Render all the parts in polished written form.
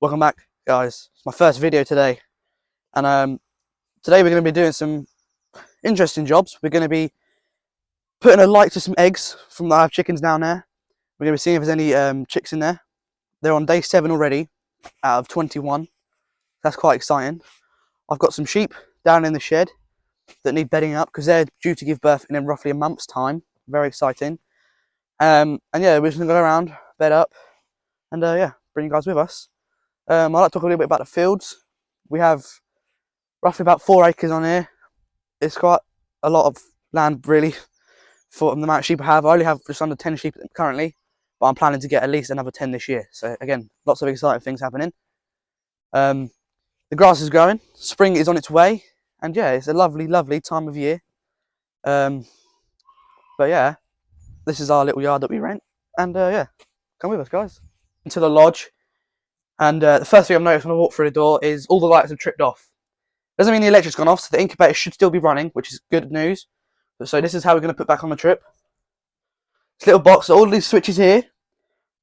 Welcome back, guys. It's my first video today, and today we're going to be doing some interesting jobs. We're going to be putting a light to some eggs from the chickens down there. We're going to be seeing if there's any chicks in there. They're on day 7 already out of 21. That's quite exciting. I've got some sheep down in the shed that need bedding up because they're due to give birth in roughly a month's time. Very exciting. And yeah, we're just going to go around, bed up, and yeah, bring you guys with us. I'd like to talk a little bit about the fields. We have roughly about 4 acres on here. It's quite a lot of land, really, for the amount of sheep I have. I only have just under 10 sheep currently, but I'm planning to get at least another 10 this year. So again, lots of exciting things happening. The grass is growing. Spring is on its way, and yeah, it's a lovely, lovely time of year. But yeah, this is our little yard that we rent, and yeah, come with us, guys. Into the lodge. And the first thing I've noticed when I walk through the door is all the lights have tripped off. Doesn't mean the electric's gone off, so the incubator should still be running, which is good news. So this is how we're going to put back on the trip. This little box, so all these switches here,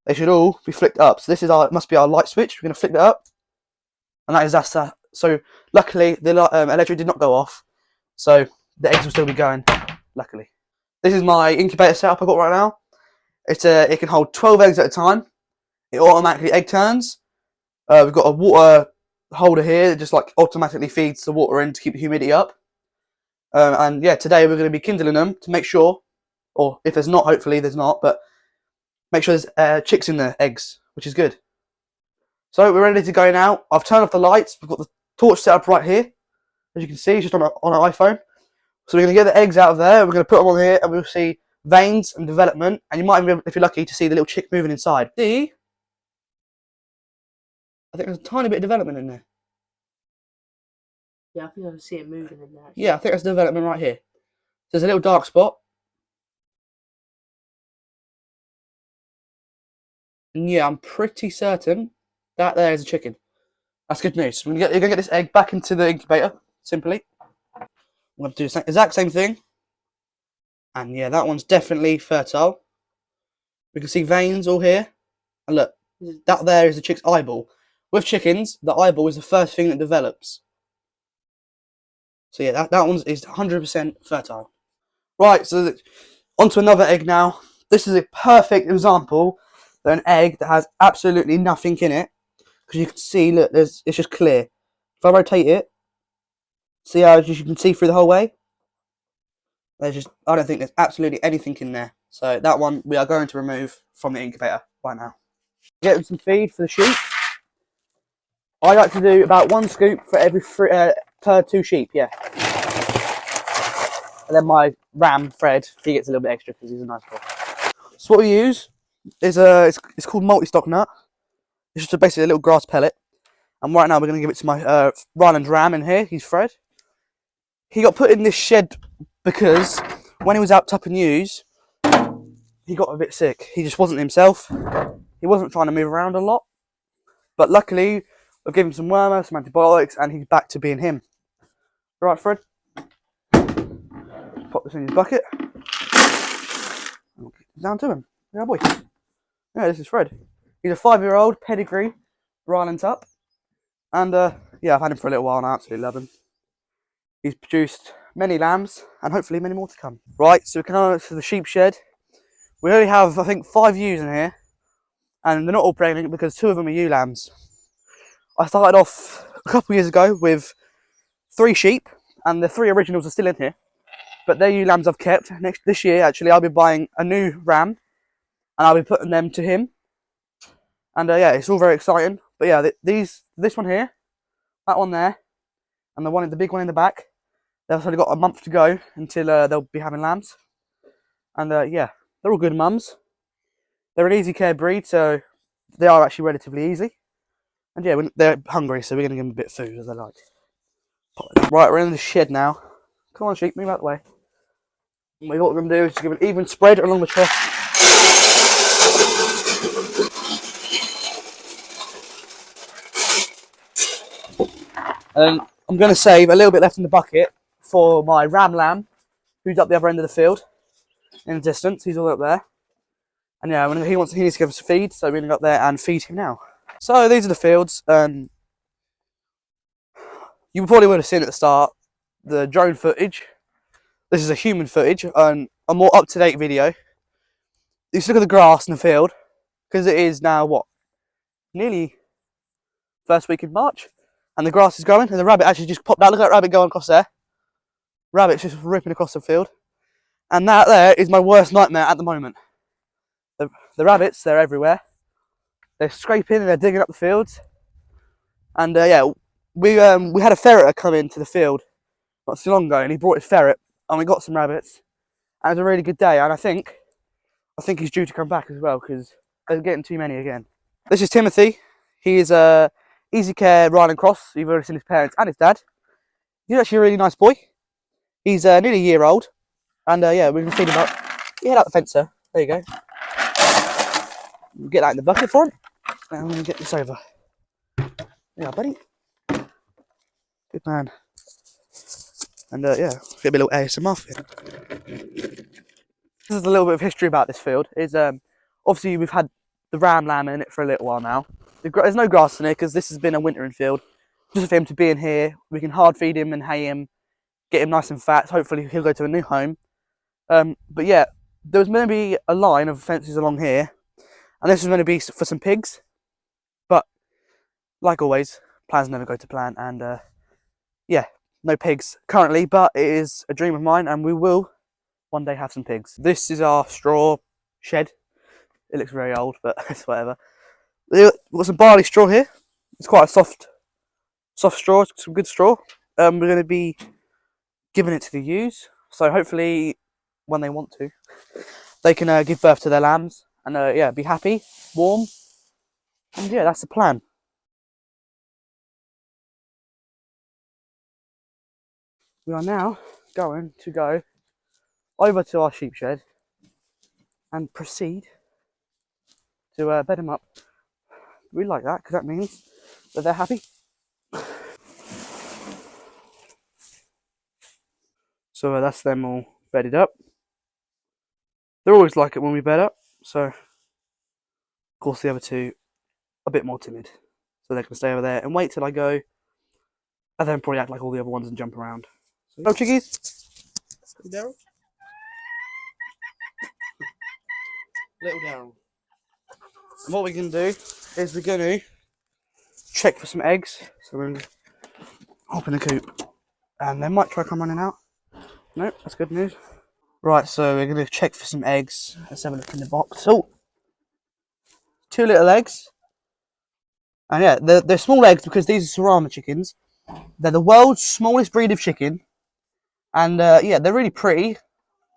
they should all be flicked up. So this is it must be our light switch. We're going to flick that up, and that's that. So luckily the electric did not go off, so the eggs will still be going. Luckily, this is my incubator setup I got right now. It can hold 12 eggs at a time. It automatically egg turns. We've got a water holder here that just like automatically feeds the water in to keep the humidity up. And yeah, today we're going to be kindling them to make sure, or if there's not, hopefully there's not, but make sure there's chicks in the eggs, which is good. So we're ready to go now. I've turned off the lights. We've got the torch set up right here. As you can see, it's just on an iPhone. So we're going to get the eggs out of there. We're going to put them on here, and we'll see veins and development. And you might be able, if you're lucky, to see the little chick moving inside. See? I think there's a tiny bit of development in there. Yeah, I think I can see it moving in there. Yeah, I think that's development right here. There's a little dark spot. And yeah, I'm pretty certain that there is a chicken. That's good news. You're going to get this egg back into the incubator, simply. I'm going to do the exact same thing. And yeah, that one's definitely fertile. We can see veins all here. And look, that there is a chick's eyeball. With chickens, the eyeball is the first thing that develops. So yeah, that one is 100% fertile. Right, so onto another egg now. This is a perfect example of an egg that has absolutely nothing in it. Because you can see, look, it's just clear. If I rotate it, see how you can see through the whole way? I don't think there's absolutely anything in there. So that one we are going to remove from the incubator right now. Get them some feed for the sheep. I like to do about 1 scoop for every per 2 sheep, yeah. And then my ram, Fred, he gets a little bit extra because he's a nice boy. So what we use is it's called multi-stock nut. It's just basically a little grass pellet. And right now we're going to give it to my Ryland ram in here. He's Fred. He got put in this shed because when he was out tupping ewes, he got a bit sick. He just wasn't himself. He wasn't trying to move around a lot. But luckily, we've given him some wormer, some antibiotics, and he's back to being him. Right, Fred? Pop this in his bucket. Down to him. Yeah, boy. Yeah, this is Fred. He's a 5-year-old pedigree Ryland Tup. And yeah, I've had him for a little while and I absolutely love him. He's produced many lambs and hopefully many more to come. Right, so we come over to the sheep shed. We only have, I think, 5 ewes in here. And they're not all pregnant because 2 of them are ewe lambs. I started off a couple of years ago with 3 sheep, and the 3 originals are still in here. But they're ewe lambs I've kept. This year, actually, I'll be buying a new ram, and I'll be putting them to him. And yeah, it's all very exciting. But yeah, this one here, that one there, and the big one in the back, they've only got a month to go until they'll be having lambs. And yeah, they're all good mums. They're an easy care breed, so they are actually relatively easy. And yeah, they're hungry, so we're going to give them a bit of food as they like. Right, we're in the shed now. Come on, sheep, move out the way. What we're going to do is just give an even spread along the chest. And I'm going to save a little bit left in the bucket for my ram lamb, who's up the other end of the field in the distance. He's all up there. And yeah, he needs to give us a feed, so we're going to go up there and feed him now. So these are the fields. You probably would have seen at the start the drone footage. This is a human footage and a more up-to-date video. You look at the grass in the field, because it is now what, nearly first week in March, and the grass is growing, and the rabbit actually just popped out. Look at that rabbit going across there. Rabbit's just ripping across the field, and that there is my worst nightmare at the moment. The rabbits, they're everywhere. They're scraping and they're digging up the fields, and yeah, we had a ferreter come into the field not so long ago, and he brought his ferret, and we got some rabbits. And it was a really good day, and I think he's due to come back as well because they're getting too many again. This is Timothy. He is Easy Care Ryan and Cross. You've already seen his parents and his dad. He's actually a really nice boy. He's nearly a year old, and yeah, we can feed him up. You head out the fence, sir. There you go. We'll get that in the bucket for him. Now I'm going to get this over. Yeah, buddy. Good man. And yeah, get a little ASMR for him. This is a little bit of history about this field. Is obviously we've had the ram lamb in it for a little while now. There's no grass in it because this has been a wintering field. Just for him to be in here, we can hard feed him and hay him, get him nice and fat. Hopefully he'll go to a new home. But yeah, there was going to be a line of fences along here, and this was going to be for some pigs. But like always, plans never go to plan, and yeah, no pigs currently. But it is a dream of mine, and we will one day have some pigs. This is our straw shed. It looks very old, but it's whatever. We've got some barley straw here. It's quite a soft straw, some good straw. We're going to be giving it to the ewes, so hopefully when they want to, they can give birth to their lambs and yeah, be happy, warm, and yeah, that's the plan. We are now going to go over to our sheep shed and proceed to bed them up. We like that because that means that they're happy. So that's them all bedded up. They're always like it when we bed up, so of course the other two a bit more timid, so they can stay over there and wait till I go, and then probably act like all the other ones and jump around. So, go chickies. Daryl. Little Daryl. And what we're going to do is we're going to check for some eggs. So we're going to hop in the coop. And they might try come running out. Nope, that's good news. Right, so we're going to check for some eggs. Let's have a look in the box. Oh, 2 little eggs. And yeah, they're small eggs because these are Serrano chickens. They're the world's smallest breed of chicken. And yeah, they're really pretty.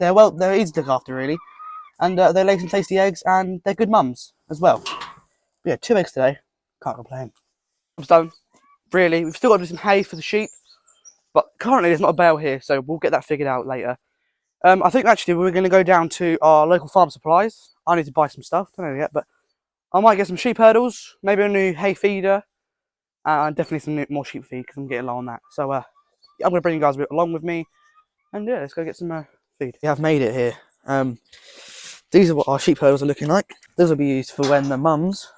They're easy to look after, really. And they lay some tasty eggs, and they're good mums as well. But yeah, 2 eggs today. Can't complain. I'm done. Really, we've still got to do some hay for the sheep, but currently there's not a bale here, so we'll get that figured out later. I think actually we're going to go down to our local farm supplies. I need to buy some stuff. Don't know yet, but I might get some sheep hurdles, maybe a new hay feeder, and definitely some more sheep feed because I'm getting low on that. So I'm going to bring you guys along with me, and yeah, let's go get some feed. We have made it here. These are what our sheep hurdles are looking like. Those will be used for when the mums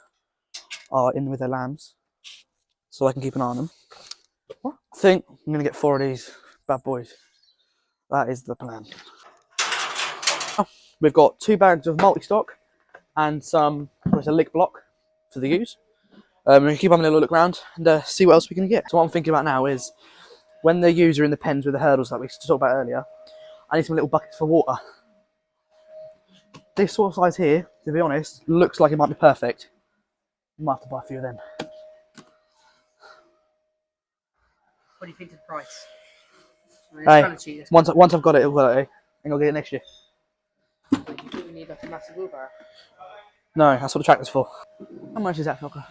are in with their lambs, so I can keep an eye on them. I think I'm going to get 4 of these bad boys. That is the plan. We've got 2 bags of multi-stock and some, there's a lick block for the ewes. We're going to keep having a little look around and see what else we can get. So what I'm thinking about now is, when the ewes are in the pens with the hurdles that we talked about earlier, I need some little buckets for water. This sort of size here, to be honest, looks like it might be perfect. I might have to buy a few of them. What do you think of the price? Hey, once I've got it, I'll get it. And I'll get it next year. You think we need like a massive wheelbarrow? No, that's what the tractor's for. How much is that, Filker?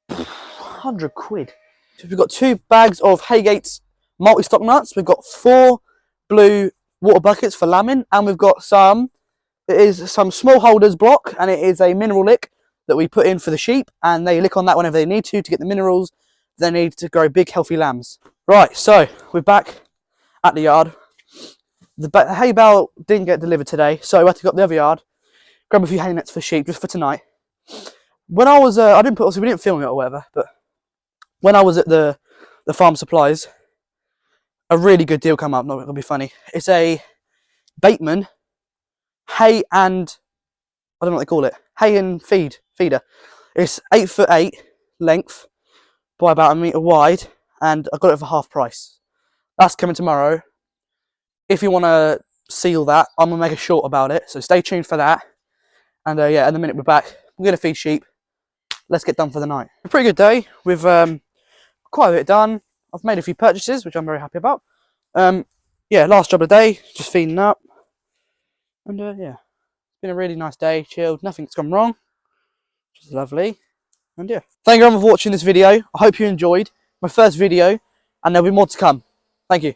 100 quid. So we've got 2 bags of Haygates multi-stock nuts. We've got 4 blue water buckets for lambing, and we've got some small holders block, and it is a mineral lick that we put in for the sheep, and they lick on that whenever they need to get the minerals they need to grow big healthy lambs. Right, so we're back at the yard. The hay bale didn't get delivered today, so we had to go up the other yard, grab a few hay nets for sheep just for tonight. when I was, I didn't put, obviously we didn't film it or whatever, but when I was at the farm supplies, a really good deal come up. Not gonna be funny. It's a Bateman hay and I don't know what they call it. Hay and feeder. It's 8'8" length by about 1 metre wide, and I got it for half price. That's coming tomorrow. If you want to seal that, I'm gonna make a short about it. So stay tuned for that. And yeah, in a minute we're back. We're gonna feed sheep. Let's get done for the night. A pretty good day. We've quite a bit done. I've made a few purchases, which I'm very happy about. Yeah, last job of the day, just feeding up. And yeah, it's been a really nice day, chilled, nothing's gone wrong, which is lovely. And yeah, thank you everyone for watching this video. I hope you enjoyed my first video, and there'll be more to come. Thank you.